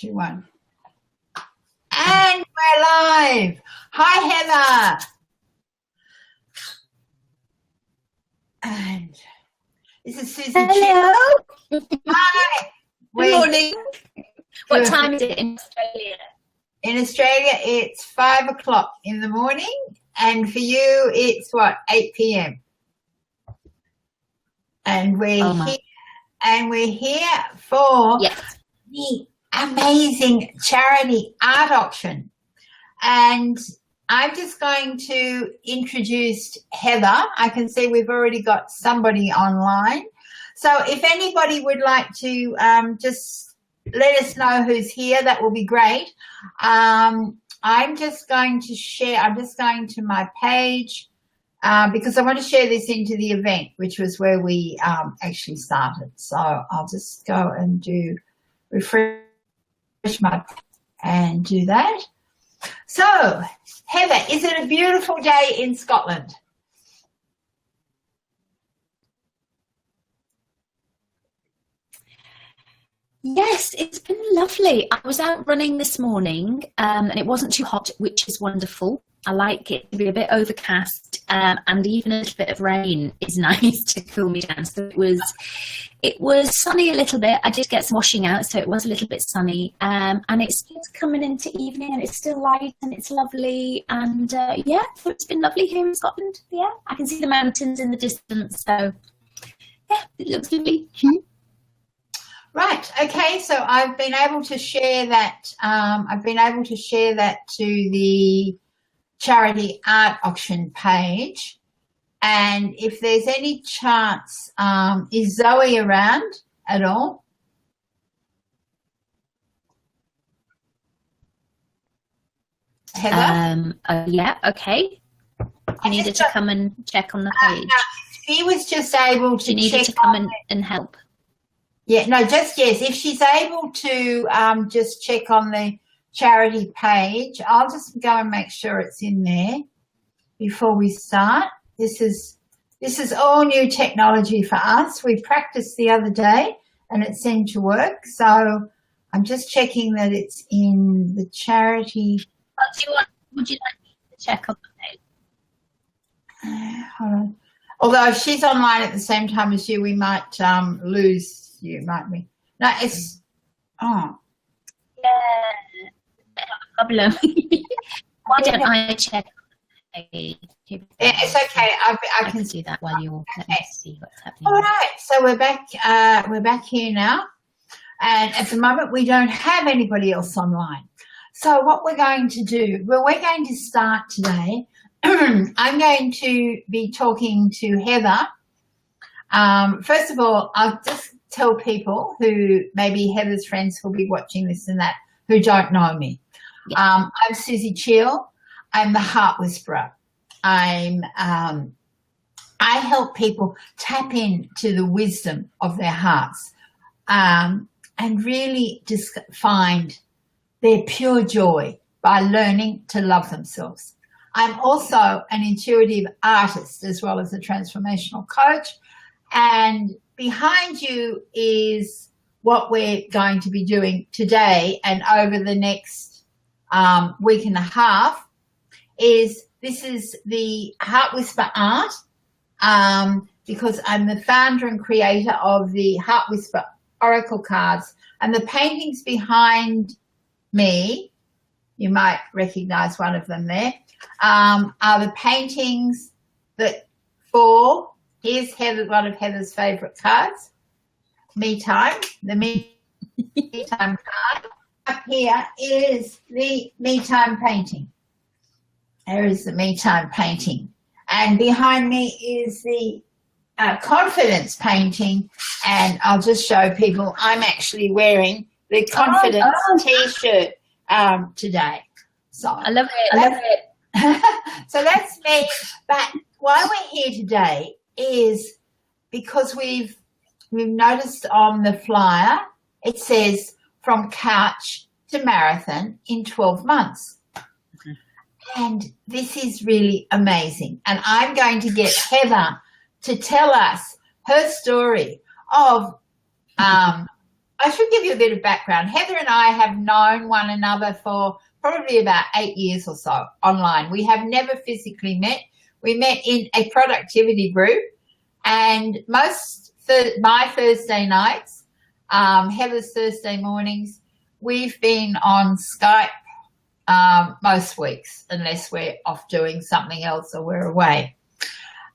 2, 1. And we're live. Hi, Heather. And this is Susie. Hello. Hi. Good morning. What time is it in Australia? In Australia, it's 5 o'clock in the morning. And for you, it's what, 8 p.m. And we're here for the amazing charity art auction. And I'm just going to introduce Heather. I can see we've already got somebody online. So if anybody would like to just let us know who's here, that will be great. I'm just going to share, I'm just going to my page because I want to share this into the event, which was where we actually started. So I'll just go and refresh my and do that. So, Heather, is it a beautiful day in Scotland? Yes, it's been lovely. I was out running this morning and it wasn't too hot, which is wonderful. I like it to be a bit overcast and even a little bit of rain is nice to cool me down. So it was sunny a little bit. I did get some washing out, so it was a little bit sunny. And it's just coming into evening and it's still light and it's lovely. And yeah, so it's been lovely here in Scotland. Yeah, I can see the mountains in the distance. So yeah, it looks lovely. Right. Okay. So I've been able to share that. To the charity art auction page. And if there's any chance, is Zoe around at all? Heather? Yeah. Okay. I needed to come and check on the page. She was just able to. She needed to come and help. Yeah, no, just yes. If she's able to just check on the charity page, I'll just go and make sure it's in there before we start. This is all new technology for us. We practiced the other day and it seemed to work. So I'm just checking that it's in the charity. Would you like me to check on the page? Hold on. Although if she's online at the same time as you, we might lose you, might we? No, it's yeah, no problem. Why don't I check on the page? Yeah, it's okay. I can do that while you're let me see what's happening. All right, so we're back here now, and at the moment we don't have anybody else online. So what we're going to do, well, we're going to start today. I'm going to be talking to Heather. First of all, I'll just tell people who maybe Heather's friends who'll be watching this and that who don't know me. Yeah. I'm Susie Cheel. I'm the Heart Whisperer. I help people tap into the wisdom of their hearts and really just find their pure joy by learning to love themselves. I'm also an intuitive artist as well as a transformational coach, and behind you is what we're going to be doing today and over the next week and a half. This is the Heart Whisper art because I'm the founder and creator of the Heart Whisper Oracle cards, and the paintings behind me, you might recognize one of them there, are the paintings here's one of Heather's favourite cards, Me Time, the Me Time card. Up here is the Me Time painting. There is the Me Time painting. And behind me is the Confidence painting. And I'll just show people, I'm actually wearing the Confidence T-shirt today. So I love it. So that's me. But why we're here today is because we've noticed on the flyer, it says from couch to marathon in 12 months. Mm-hmm. And this is really amazing. And I'm going to get Heather to tell us her story of I should give you a bit of background. Heather and I have known one another for probably about 8 years or so online. We have never physically met. We met in a productivity group, and my Thursday nights, Heather's Thursday mornings, we've been on Skype most weeks, unless we're off doing something else or we're away.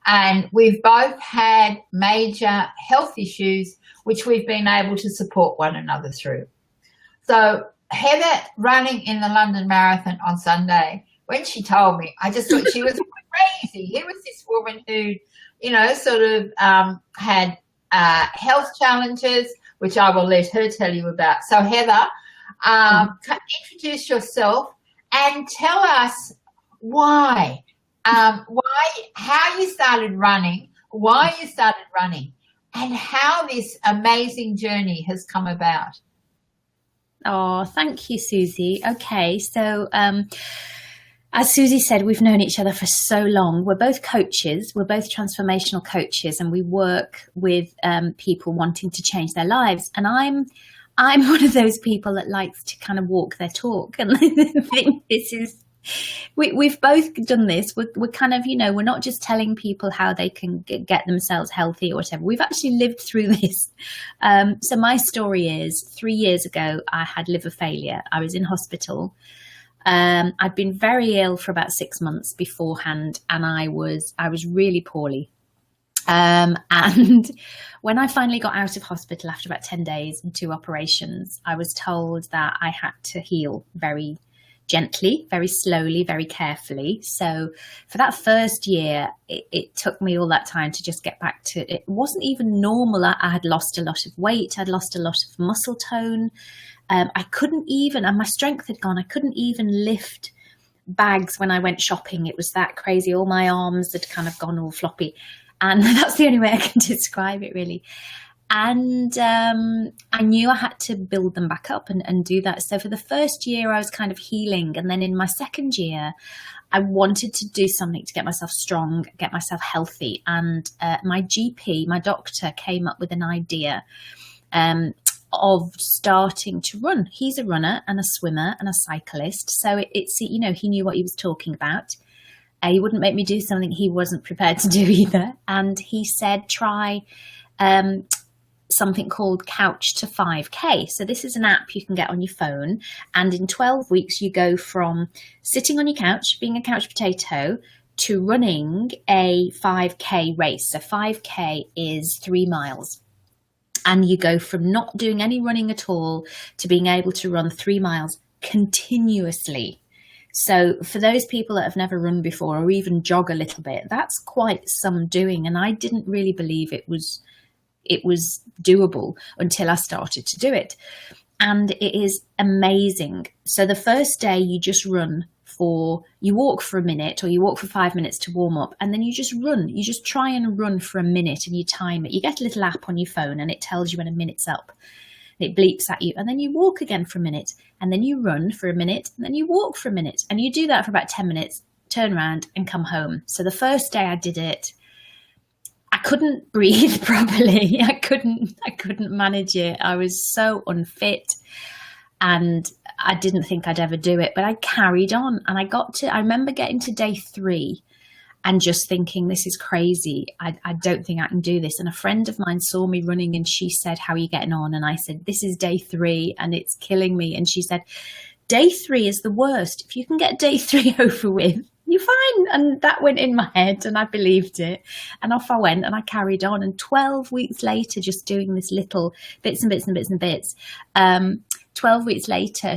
And we've both had major health issues, which we've been able to support one another through. So Heather running in the London Marathon on Sunday, when she told me, I just thought she was crazy. Here was this woman who, sort of had health challenges, which I will let her tell you about. So Heather, introduce yourself and tell us why, how you started running, why you started running, and how this amazing journey has come about. Oh, thank you, Susie. Okay, so as Susie said, we've known each other for so long. We're both coaches. We're both transformational coaches, and we work with people wanting to change their lives. And I'm one of those people that likes to kind of walk their talk. And I think this is, we've both done this. We're kind of, we're not just telling people how they can get themselves healthy or whatever. We've actually lived through this. So my story is 3 years ago, I had liver failure. I was in hospital. I'd been very ill for about 6 months beforehand, and I was really poorly. And when I finally got out of hospital after about 10 days and 2 operations, I was told that I had to heal very gently, very slowly, very carefully. So for that first year, it took me all that time to just get back to, it wasn't even normal. I had lost a lot of weight. I'd lost a lot of muscle tone. I couldn't even, and my strength had gone, I couldn't even lift bags when I went shopping. It was that crazy. All my arms had kind of gone all floppy. And that's the only way I can describe it, really. And I knew I had to build them back up and do that. So for the first year, I was kind of healing. And then in my second year, I wanted to do something to get myself strong, get myself healthy. And my GP, my doctor, came up with an idea of starting to run. He's a runner and a swimmer and a cyclist. So it's, he knew what he was talking about. He wouldn't make me do something he wasn't prepared to do either. And he said, try something called Couch to 5K. So this is an app you can get on your phone. And in 12 weeks, you go from sitting on your couch, being a couch potato, to running a 5K race. So 5K is 3 miles. And you go from not doing any running at all to being able to run 3 miles continuously. So for those people that have never run before or even jog a little bit, that's quite some doing. And I didn't really believe it was doable until I started to do it. And it is amazing. So the first day you just you walk for a minute or you walk for 5 minutes to warm up, and then you just run. You just try and run for a minute and you time it. You get a little app on your phone and it tells you when a minute's up. It bleeps at you, and then you walk again for a minute, and then you run for a minute, and then you walk for a minute, and you do that for about 10 minutes, turn around and come home. So the first day I did it, I couldn't breathe properly. I couldn't manage it. I was so unfit, and I didn't think I'd ever do it, but I carried on, and I remember getting to day 3 and just thinking, this is crazy. I don't think I can do this. And a friend of mine saw me running and she said, how are you getting on? And I said, this is day 3 and it's killing me. And she said, day 3 is the worst. If you can get day 3 over with, you're fine. And that went in my head and I believed it. And off I went and I carried on. And 12 weeks later, just doing this little bits and bits and bits and bits, 12 weeks later,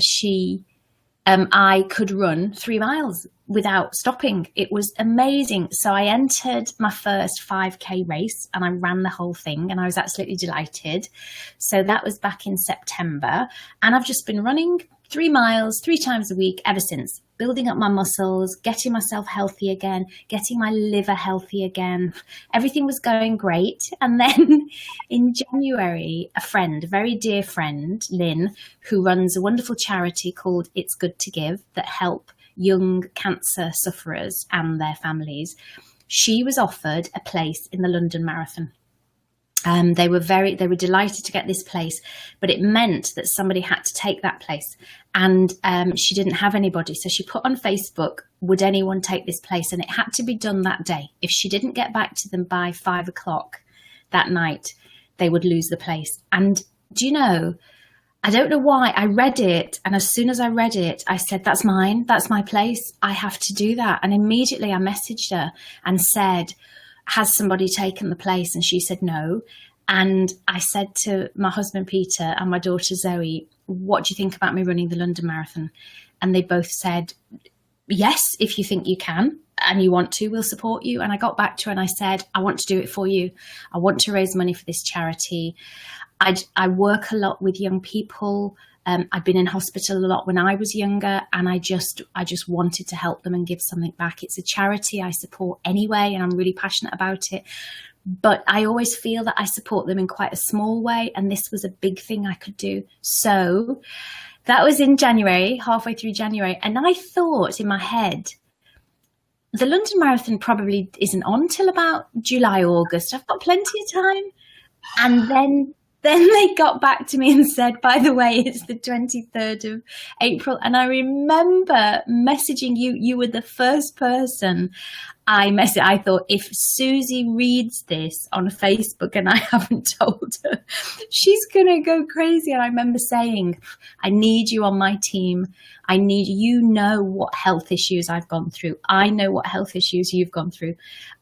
I could run 3 miles without stopping. It was amazing. So I entered my first 5K race and I ran the whole thing and I was absolutely delighted. So that was back in September. And I've just been running 3 miles 3 times a week ever since, building up my muscles, getting myself healthy again, getting my liver healthy again. Everything was going great. And then in January, a friend, a very dear friend, Lynn, who runs a wonderful charity called It's Good to Give that help young cancer sufferers and their families, she was offered a place in the London Marathon. They were delighted to get this place, but it meant that somebody had to take that place, and she didn't have anybody. So she put on Facebook, would anyone take this place? And it had to be done that day. If she didn't get back to them by 5 o'clock that night, they would lose the place. And do you know, I don't know why, I read it, and as soon as I read it, I said, that's mine, that's my place, I have to do that. And immediately I messaged her and said, has somebody taken the place? And she said no. And I said to my husband Peter and my daughter Zoe, what do you think about me running the London Marathon? And they both said, yes, if you think you can and you want to, we'll support you. And I got back to her and I said, I want to do it for you. I want to raise money for this charity. I work a lot with young people. I've been in hospital a lot when I was younger, and I just wanted to help them and give something back. It's a charity I support anyway, and I'm really passionate about it. But I always feel that I support them in quite a small way, and this was a big thing I could do. So that was in January, halfway through January, and I thought in my head, the London Marathon probably isn't on till about July, August. I've got plenty of time. And then they got back to me and said, by the way, it's the 23rd of April. And I remember messaging you. You were the first person I messaged. I thought, if Susie reads this on Facebook and I haven't told her, she's going to go crazy. And I remember saying, I need you on my team. I need, you know what health issues I've gone through. I know what health issues you've gone through.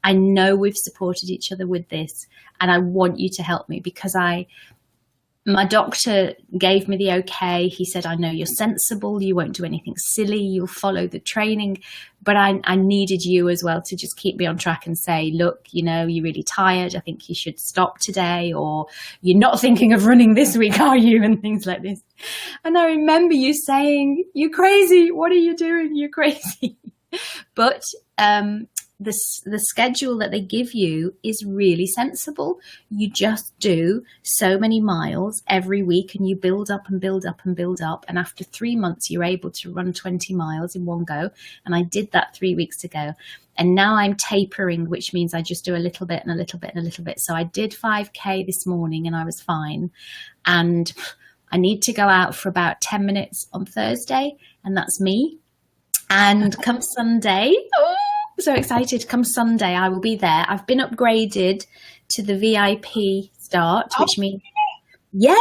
I know we've supported each other with this, and I want you to help me, because my doctor gave me the okay. He said, I know you're sensible. You won't do anything silly. You'll follow the training. But I needed you as well to just keep me on track and say, look, you know, you're really tired. I think you should stop today, or you're not thinking of running this week, are you? And things like this. And I remember you saying, you're crazy. What are you doing? You're crazy. But the schedule that they give you is really sensible. You just do so many miles every week, and you build up and build up and build up. And after 3 months, you're able to run 20 miles in one go. And I did that 3 weeks ago. And now I'm tapering, which means I just do a little bit and a little bit and a little bit. So I did 5K this morning and I was fine. And I need to go out for about 10 minutes on Thursday, and that's me. And come Sunday, so excited. Come Sunday, I will be there. I've been upgraded to the VIP start, which means, yay!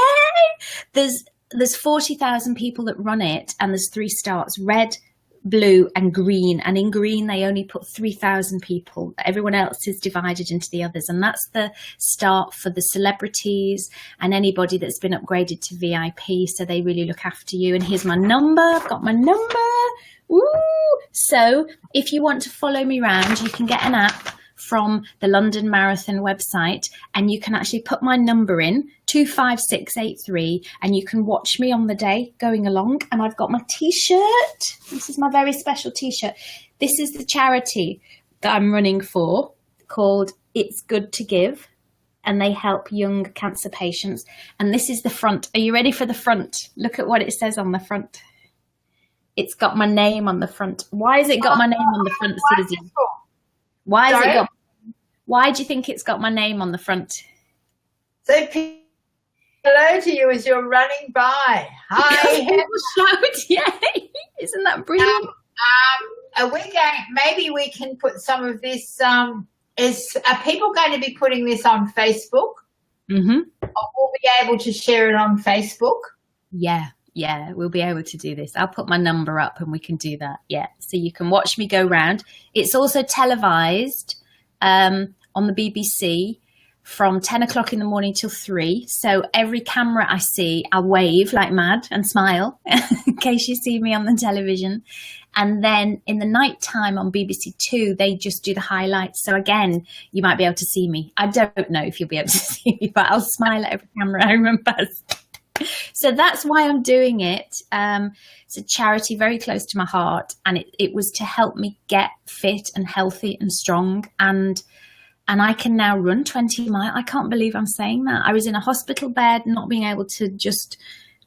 There's 40,000 people that run it, and there's 3 starts: red, blue, and green. And in green, they only put 3,000 people. Everyone else is divided into the others, and that's the start for the celebrities and anybody that's been upgraded to VIP. So they really look after you. And here's my number. I've got my number. Woo! So if you want to follow me around, you can get an app from the London Marathon website, and you can actually put my number in, 25683, and you can watch me on the day going along. And I've got my t-shirt. This is my very special t-shirt. This is the charity that I'm running for, called It's Good to Give, and they help young cancer patients. And this is the front. Are you ready for the front? Look at what it says on the front. It's got my name on the front. Why has it got my name on the front, Susie? Why do you think it's got my name on the front? So hello to you as you're running by. Hi. Shout, yay. Isn't that brilliant? Are we going, maybe we can put some of this, are people going to be putting this on Facebook? Mm-hmm. Or we'll be able to share it on Facebook? Yeah, we'll be able to do this. I'll put my number up and we can do that. Yeah, so you can watch me go round. It's also televised on the BBC from 10 o'clock in the morning till 3. So every camera I see, I'll wave like mad and smile in case you see me on the television. And then in the night time on BBC Two, they just do the highlights. So again, you might be able to see me. I don't know if you'll be able to see me, but I'll smile at every camera I run past. So that's why I'm doing it. It's a charity very close to my heart, and it was to help me get fit and healthy and strong, and I can now run 20 miles. I can't believe I'm saying that. I was in a hospital bed, not being able to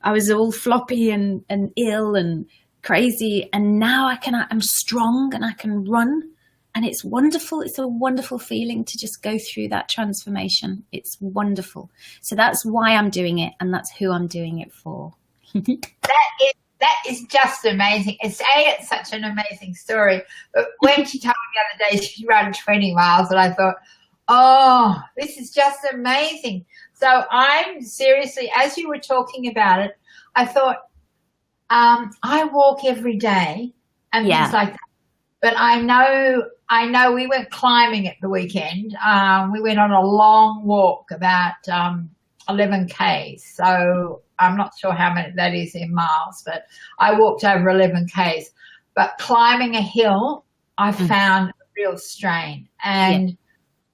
I was all floppy and ill and crazy, and now I'm strong and I can run And it's wonderful. It's a wonderful feeling to just go through that transformation. It's wonderful. So that's why I'm doing it, and that's who I'm doing it for. That is just amazing. It's such an amazing story. But when she told me the other day she ran 20 miles, and I thought, oh, this is just amazing. So I'm seriously, as you were talking about it, I thought, I walk every day and things like that. But I know we went climbing at the weekend. We went on a long walk, about 11 Ks. So I'm not sure how many that is in miles, but I walked over 11 Ks. But climbing a hill, I found a real strain. And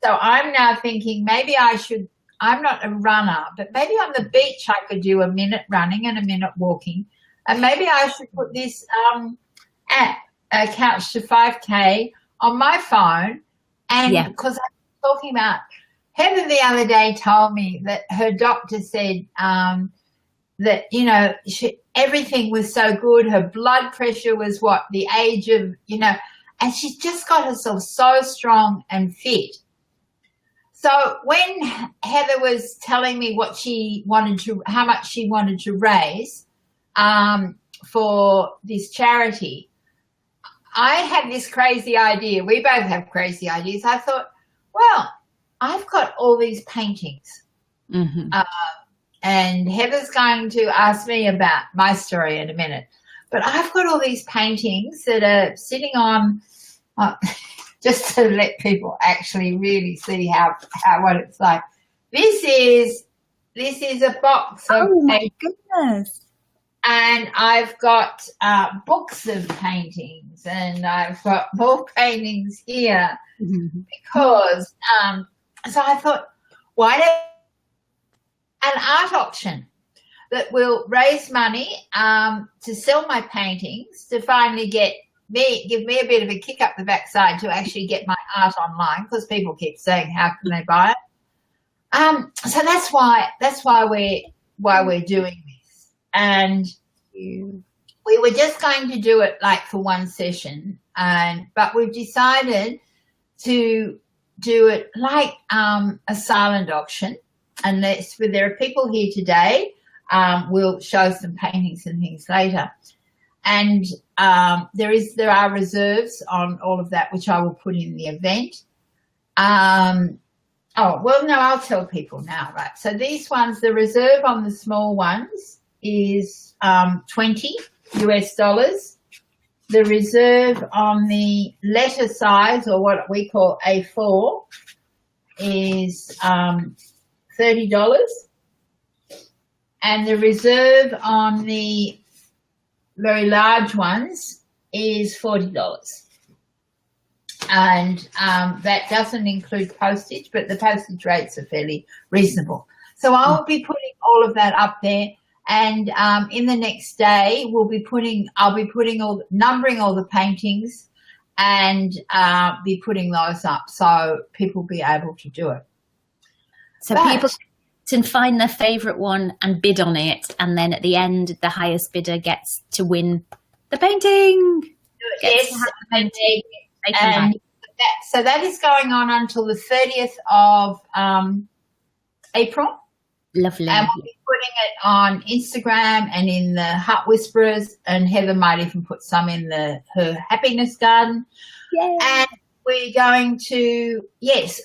so I'm now thinking maybe I'm not a runner, but maybe on the beach I could do a minute running and a minute walking. And maybe I should put this app, Couch to 5K, on my phone. And because I was talking about, Heather the other day told me that her doctor said that, you know, everything was so good. Her blood pressure was the age of, you know, and she's just got herself so strong and fit. So when Heather was telling me how much she wanted to raise for this charity, I had this crazy idea. We both have crazy ideas. I thought, well, I've got all these paintings. And Heather's going to ask me about my story in a minute. But I've got all these paintings that are sitting on, just to let people actually really see what it's like. This is a box of paintings. Goodness. And I've got books of paintings, and I've got more paintings here because, so I thought, why don't an art auction that will raise money to sell my paintings, to finally give me a bit of a kick up the backside to actually get my art online, because people keep saying, how can they buy it? So that's why we're doing this. And we were just going to do it like for one session, but we've decided to do it like a silent auction. And there are people here today. We'll show some paintings and things later. And there are reserves on all of that, which I will put in the event. I'll tell people now, right? So these ones, the reserve on the small ones is $20 US. The reserve on the letter size, or what we call A4, is $30. And the reserve on the very large ones is $40. And that doesn't include postage, but the postage rates are fairly reasonable. So I'll be putting all of that up there. And in the next day, I'll be numbering all the paintings and be putting those up so people will be able to do it. So people can find their favourite one and bid on it, and then at the end, the highest bidder gets to win the painting. Yes, the painting. And so that is going on until the 30th of April. Lovely. And we'll be putting it on Instagram and in the Heart Whisperers, and Heather might even put some in her Happiness Garden. Yay. And we're going to,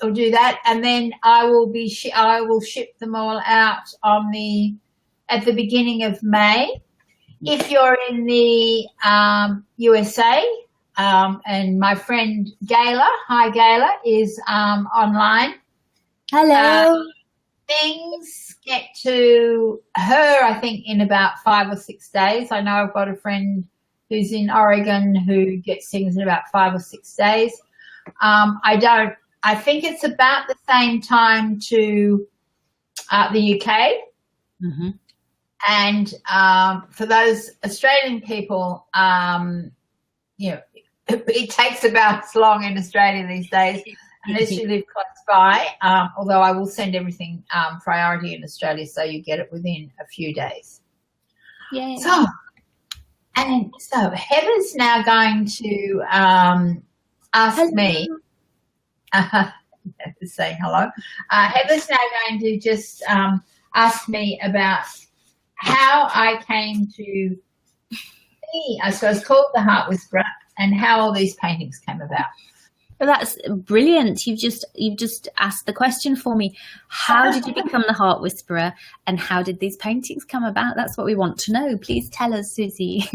I'll do that, and then I will ship them all out at the beginning of May. If you're in the USA, and my friend Gayla, hi Gayla, is online. Hello. Things get to her, I think, in about 5 or 6 days. I know I've got a friend who's in Oregon who gets things in about 5 or 6 days. I think it's about the same time to the UK. Mm-hmm. And for those Australian people, it takes about as long in Australia these days, unless you live close by, although I will send everything priority in Australia, so you get it within a few days. Yay. So Heather's now going to asked Hello. me, saying hello. Heather's now going to just ask me about how I came to be, I suppose, called the Heart Whisperer, and how all these paintings came about. Well, that's brilliant. You've just asked the question for me. How did you become the Heart Whisperer, and how did these paintings come about? That's what we want to know. Please tell us, Susie.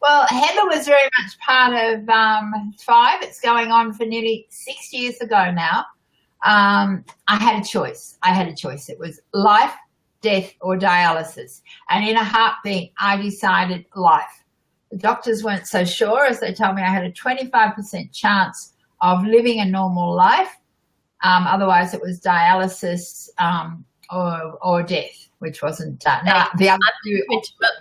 Well, Heather was very much part of Thrive. It's going on for nearly 6 years ago now. I had a choice. It was life, death, or dialysis. And in a heartbeat, I decided life. The doctors weren't so sure, as they told me I had a 25% chance of living a normal life. Otherwise, it was dialysis or death, which wasn't the other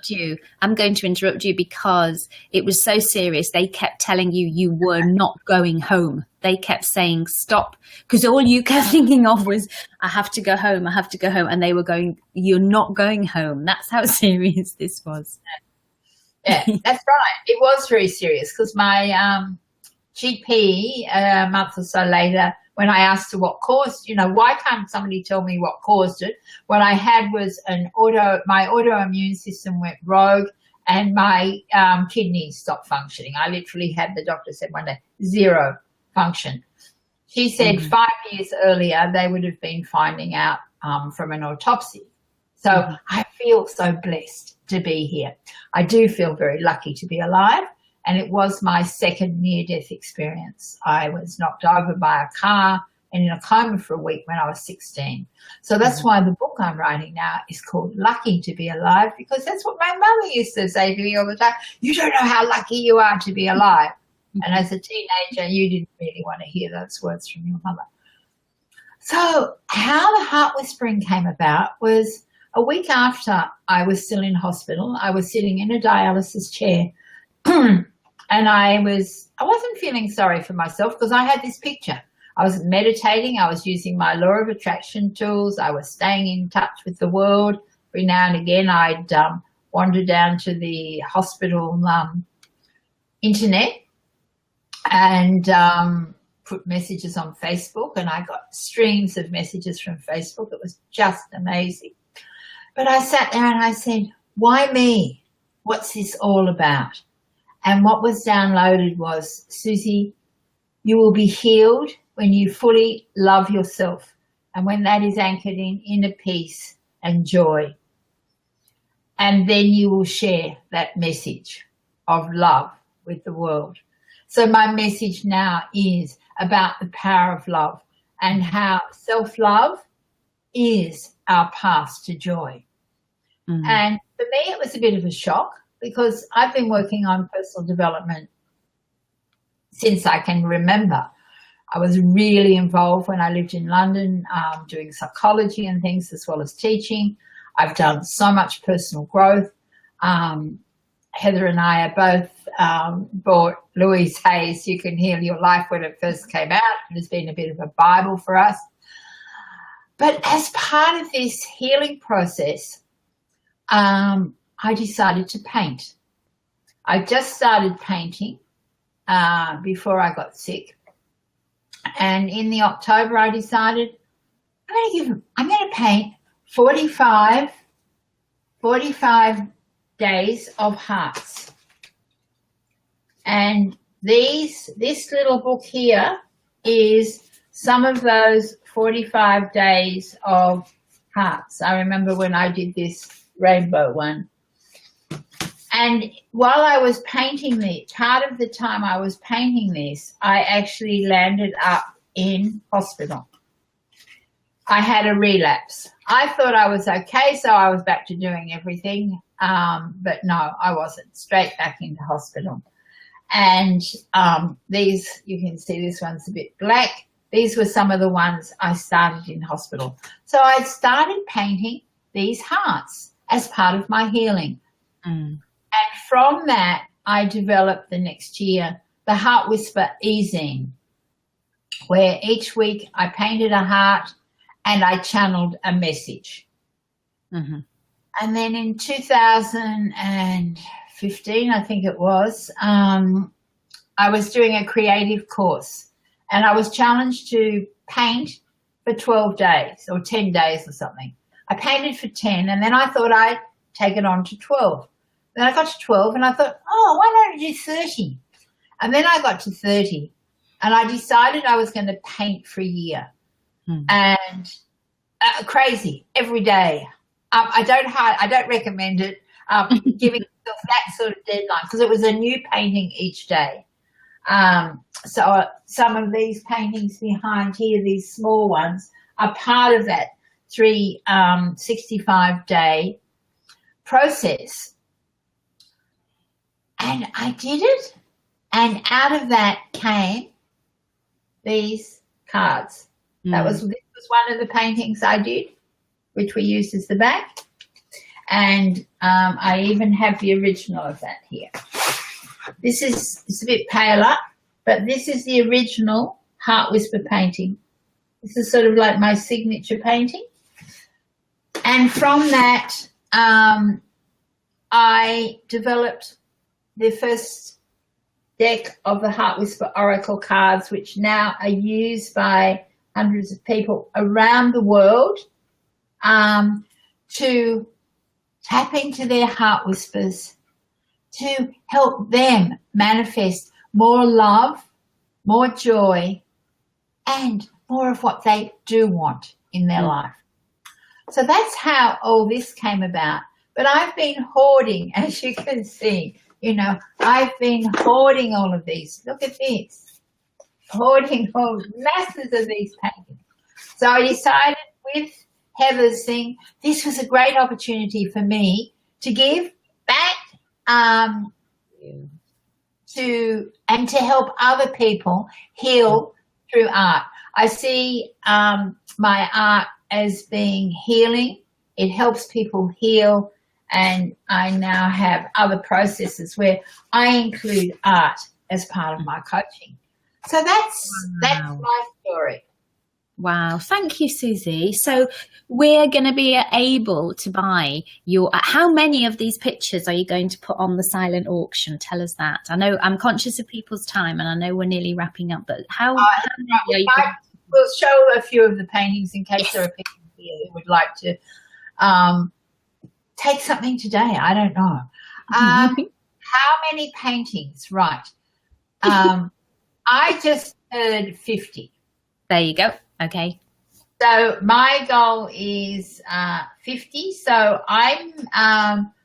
two. I'm going to interrupt you because it was so serious. They kept telling you were not going home. They kept saying stop, because all you kept thinking of was, I have to go home. And they were going, you're not going home. That's how serious this was. Yeah, that's right. It was very serious, because my GP a month or so later, when I asked her what caused, why can't somebody tell me what caused it? What I had was my autoimmune system went rogue, and my kidneys stopped functioning. I literally had, the doctor said one day, zero function. She said 5 years earlier they would have been finding out from an autopsy. So I feel so blessed to be here. I do feel very lucky to be alive. And it was my second near-death experience. I was knocked over by a car and in a coma for a week when I was 16. So that's why the book I'm writing now is called Lucky to Be Alive, because that's what my mother used to say to me all the time. You don't know how lucky you are to be alive. And as a teenager, you didn't really want to hear those words from your mother. So how the heart whispering came about was a week after I was still in hospital. I was sitting in a dialysis chair. And I wasn't feeling sorry for myself, because I had this picture. I was meditating. I was using my law of attraction tools. I was staying in touch with the world. Every now and again, I'd wander down to the hospital internet and put messages on Facebook. And I got streams of messages from Facebook. It was just amazing. But I sat there and I said, why me? What's this all about? And what was downloaded was, Susie, you will be healed when you fully love yourself, and when that is anchored in inner peace and joy. And then you will share that message of love with the world. So my message now is about the power of love and how self-love is our path to joy. And for me, it was a bit of a shock, because I've been working on personal development since I can remember. I was really involved when I lived in London, doing psychology and things, as well as teaching. I've done so much personal growth. Heather and I are both bought Louise Hay's You Can Heal Your Life when it first came out. It has been a bit of a Bible for us. But as part of this healing process, I decided to paint. I just started painting before I got sick. And in the October, I decided I'm going to paint 45 days of hearts. And this little book here is some of those 45 days of hearts. I remember when I did this rainbow one. And while I was painting part of the time I was painting this, I actually landed up in hospital. I had a relapse. I thought I was okay, so I was back to doing everything. But no, I wasn't. Straight back into hospital. And these, you can see this one's a bit black. These were some of the ones I started in hospital. So I started painting these hearts as part of my healing. And from that, I developed the next year the Heart Whisper e-zine, where each week I painted a heart and I channeled a message. And then in 2015, I think it was, I was doing a creative course, and I was challenged to paint for 12 days or 10 days or something. I painted for 10, and then I thought I'd take it on to 12. Then I got to 12, and I thought, oh, why don't I do 30? And then I got to 30, and I decided I was going to paint for a year. And crazy every day. I don't recommend it. Giving yourself that sort of deadline, because it was a new painting each day. So some of these paintings behind here, these small ones, are part of that 365-day process. And I did it, and out of that came these cards. This was one of the paintings I did, which we used as the back. And I even have the original of that here. It's a bit paler, but this is the original Heart Whisper painting. This is sort of like my signature painting. And from that, I developed the first deck of the Heart Whisper Oracle cards, which now are used by hundreds of people around the world to tap into their heart whispers, to help them manifest more love, more joy, and more of what they do want in their life. So that's how all this came about. But I've been hoarding, as you can see, I've been hoarding all of these. Look at this. Hoarding all masses of these paintings. So I decided with Heather's thing, this was a great opportunity for me to give back to help other people heal through art. I see my art as being healing. It helps people heal, and I now have other processes where I include art as part of my coaching. So that's my story. Wow. Thank you, Susie. So we're going to be able to buy how many of these pictures are you going to put on the silent auction? Tell us that. I know I'm conscious of people's time, and I know we're nearly wrapping up, but how many are you we'll show a few of the paintings in case there are people here who would like to take something today. I don't know. How many paintings? Right. I just heard 50. There you go. Okay. So my goal is 50. So I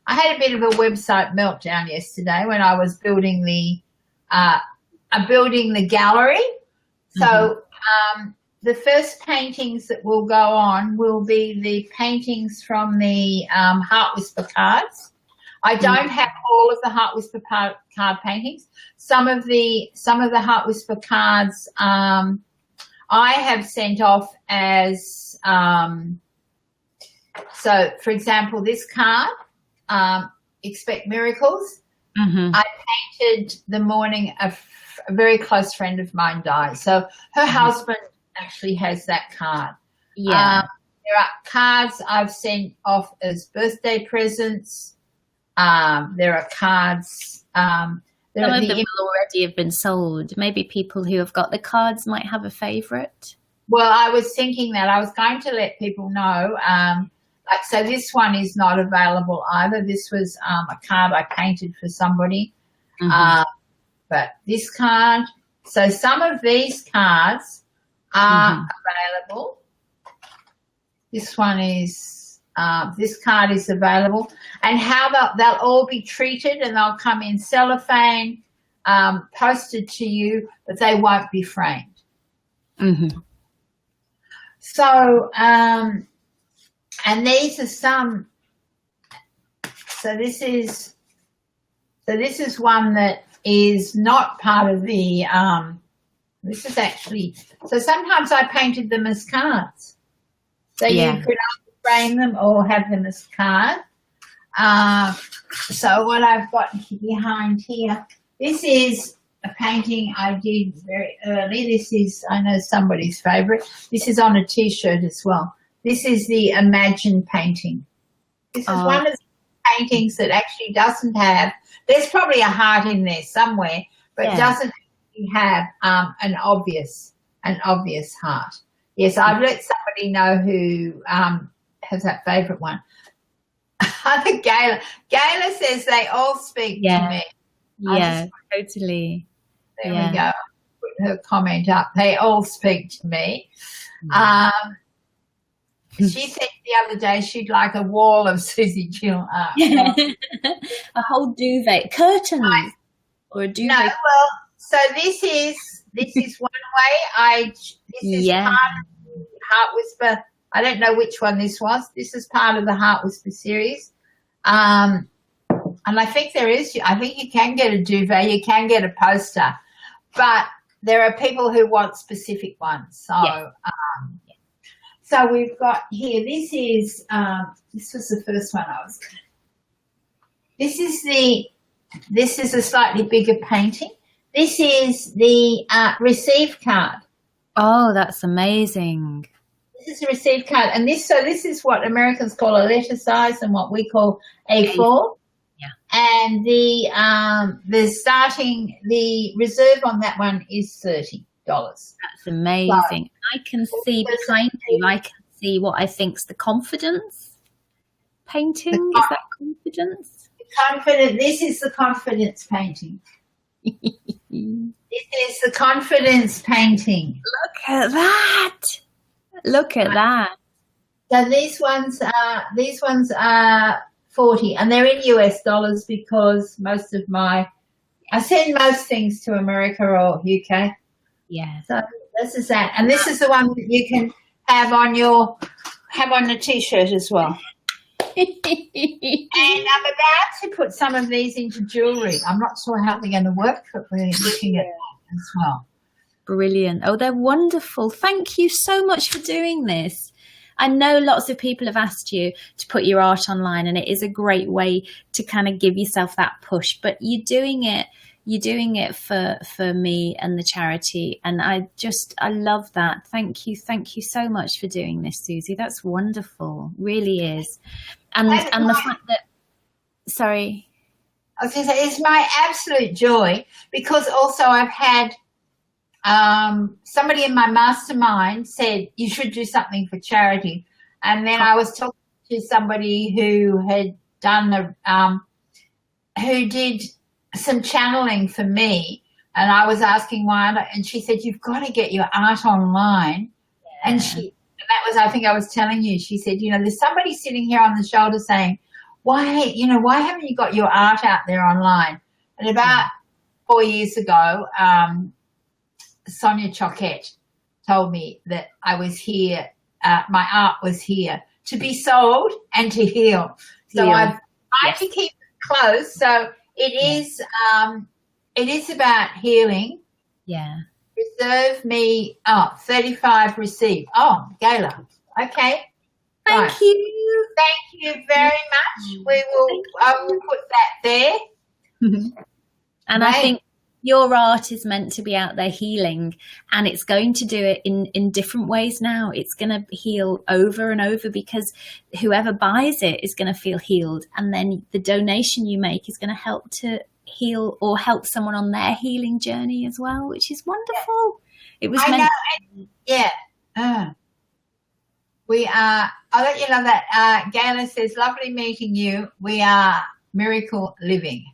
had a bit of a website meltdown yesterday when I was building the gallery. So the first paintings that will go on will be the paintings from the Heart Whisper cards. I don't have all of the Heart Whisper card paintings. Some of the Heart Whisper cards I have sent off as so. For example, this card, Expect Miracles. I painted the morning a very close friend of mine died. So her husband actually has that card. Yeah. There are cards I've sent off as birthday presents. There are cards. Some of them will already have been sold. Maybe people who have got the cards might have a favourite. Well, I was thinking that. I was going to let people know. So this one is not available either. This was a card I painted for somebody. But this card, so some of these cards are available. This one is, this card is available. And how they'll all be treated, and they'll come in cellophane, posted to you, but they won't be framed. So, and these are some, so this is one that is not part of the, this is actually, so sometimes I painted them as cards. So you could either frame them or have them as cards. So what I've got behind here, this is a painting I did very early. This is, I know, somebody's favourite. This is on a T-shirt as well. This is the Imagine painting. This is one of the paintings that actually doesn't have, there's probably a heart in there somewhere, but doesn't have an obvious heart. Yes, I've let somebody know who has that favourite one. I think Gayla says they all speak to me. Yeah, totally. There we go. Put her comment up. They all speak to me. She said the other day she'd like a wall of Susie Jill art. A whole duvet, curtains, or a duvet. No, well, so this is one way. This is part of the Heart Whisper. I don't know which one this was. This is part of the Heart Whisper series. And I think you can get a duvet, you can get a poster, but there are people who want specific ones. So, so we've got here, this was the first one I was going to. This is a slightly bigger painting. This is the receive card. Oh, that's amazing. This is a receive card, and this is what Americans call a letter size and what we call A4. Yeah. And the reserve on that one is $30. That's amazing. So, I can see behind you, I can see what I think's the confidence painting. Is that confidence? This is the confidence painting. This is the confidence painting. Look at that. Look at that. So these ones are 40, and they're in US dollars because I send most things to America or UK. Yeah. So this is that, and this is the one that you can have on the t-shirt as well. And I'm about to put some of these into jewellery. I'm not sure how they're going to work, but we're looking at that as well. Brilliant. Oh, they're wonderful. Thank you so much for doing this. I know lots of people have asked you to put your art online, and it is a great way to kind of give yourself that push, but you're doing it for me and the charity, and I love that. Thank you so much for doing this, Susie. That's wonderful, really is. And the fact that, sorry, I was going to say, it's my absolute joy, because also I've had somebody in my mastermind said you should do something for charity, and then I was talking to somebody who had done who did some channeling for me, and I was asking why, and she said you've got to get your art online. And that was, I think I was telling you, she said, there's somebody sitting here on the shoulder saying, why haven't you got your art out there online? And about 4 years ago, Sonia Choquette told me that I was here, my art was here to be sold and to heal. So I've tried to keep it close. So it is about healing. Yeah. Reserve me 35 receive. Oh, Gayla. Okay. Thank you. Thank you very much. I will put that there. And I think your art is meant to be out there healing, and it's going to do it in different ways now. It's going to heal over and over, because whoever buys it is going to feel healed, and then the donation you make is going to help to heal or help someone on their healing journey as well, which is wonderful. It was we are, I'll let you know that Gayla says, lovely meeting you. We are miracle living.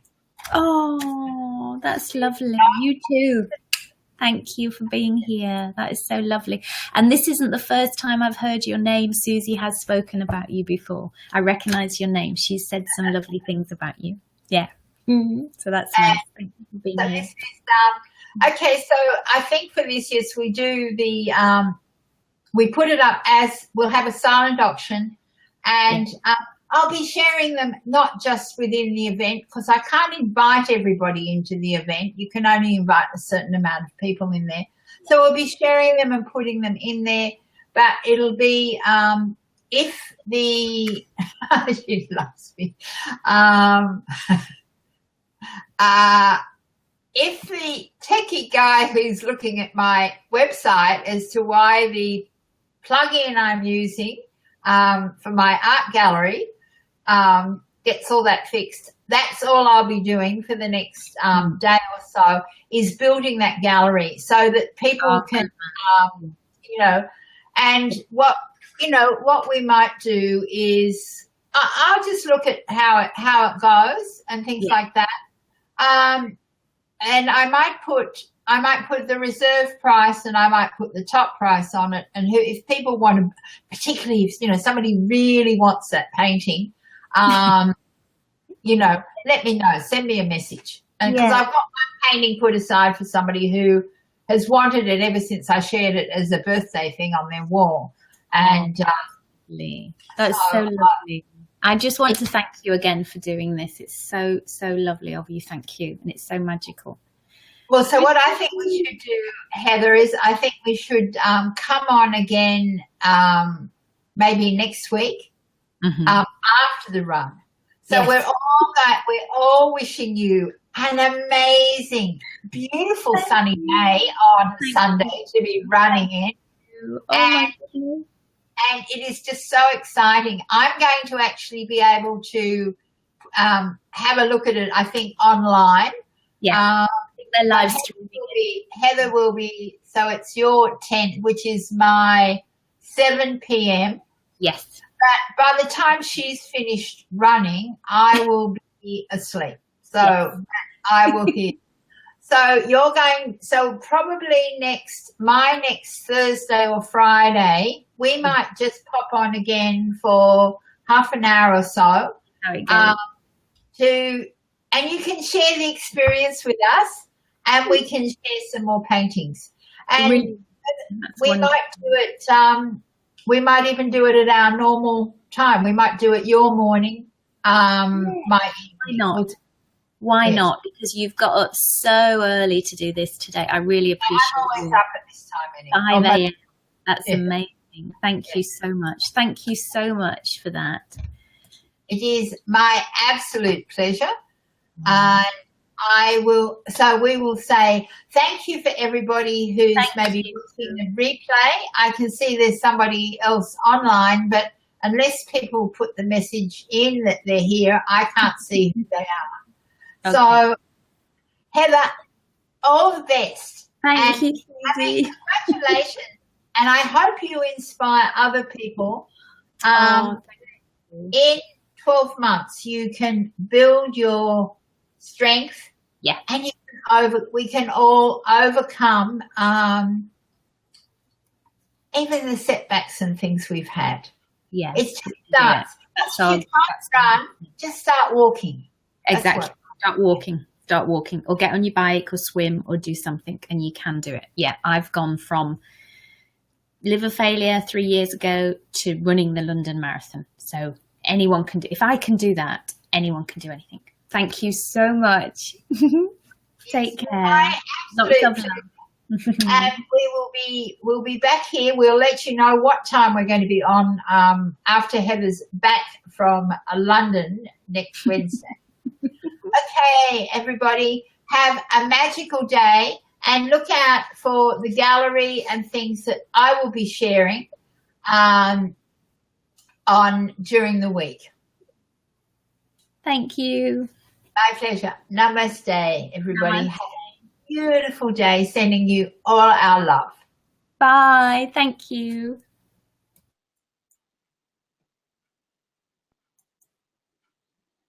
Oh, that's lovely. You too. Thank you for being here. That is so lovely. And this isn't the first time I've heard your name. Susie has spoken about you before. I recognise your name. She's said some lovely things about you. Yeah. So that's nice. Thank you for being here. Okay, so I think for this, yes, we do we put it up as, we'll have a silent auction, and I'll be sharing them not just within the event, because I can't invite everybody into the event. You can only invite a certain amount of people in there. So we'll be sharing them and putting them in there, but it'll be if the she loves me. If the techie guy who's looking at my website as to why the plugin I'm using for my art gallery gets all that fixed, that's all I'll be doing for the next day or so, is building that gallery so that people can, and what we might do is I'll just look at how it goes and things like that. And I might put the reserve price and I might put the top price on it. And if people want to, particularly if, somebody really wants that painting, let me know, send me a message. And because I've got one painting put aside for somebody who has wanted it ever since I shared it as a birthday thing on their wall. And that's so lovely. I just want to thank you again for doing this. It's so, so lovely of you. Thank you. And it's so magical. Well, so what I think we should do, Heather, is I think we should come on again maybe next week after the run. So we're all wishing you an amazing, beautiful sunny day on Sunday to be running in. And it is just so exciting. I'm going to actually be able to have a look at it, I think, online. Yeah. Their live stream. Heather will be, so it's your 10, which is my 7 p.m. Yes. But by the time she's finished running, I will be asleep. So I will hear. So probably my next Thursday or Friday, we might just pop on again for half an hour or so. And you can share the experience with us and we can share some more paintings. And we might do it, we might even do it at our normal time. We might do it your morning, my evening. Why not? Because you've got up so early to do this today. I really appreciate it. I'm always up at this time anyway. 5 a.m. That's amazing. Thank you so much. Thank you so much for that. It is my absolute pleasure. And we will say thank you for everybody who's maybe watching the replay. I can see there's somebody else online, but unless people put the message in that they're here, I can't see who they are. Okay. So, Heather, all the best. Thank you, Susie. Congratulations. And I hope you inspire other people. In 12 months, you can build your strength. Yeah. And we can all overcome even the setbacks and things we've had. Yeah. It just starts. Yeah. You can't run, just start walking. Exactly. Start walking or get on your bike or swim or do something and you can do it. Yeah, I've gone from liver failure 3 years ago to running the London Marathon. So anyone can do, if I can do that, anyone can do anything. Thank you so much. Take care. Lots of love. And we'll be back here. We'll let you know what time we're going to be on after Heather's back from London next Wednesday. Okay, everybody, have a magical day and look out for the gallery and things that I will be sharing during the week. Thank you. My pleasure. Namaste, everybody. Namaste. Have a beautiful day, sending you all our love. Bye. Thank you.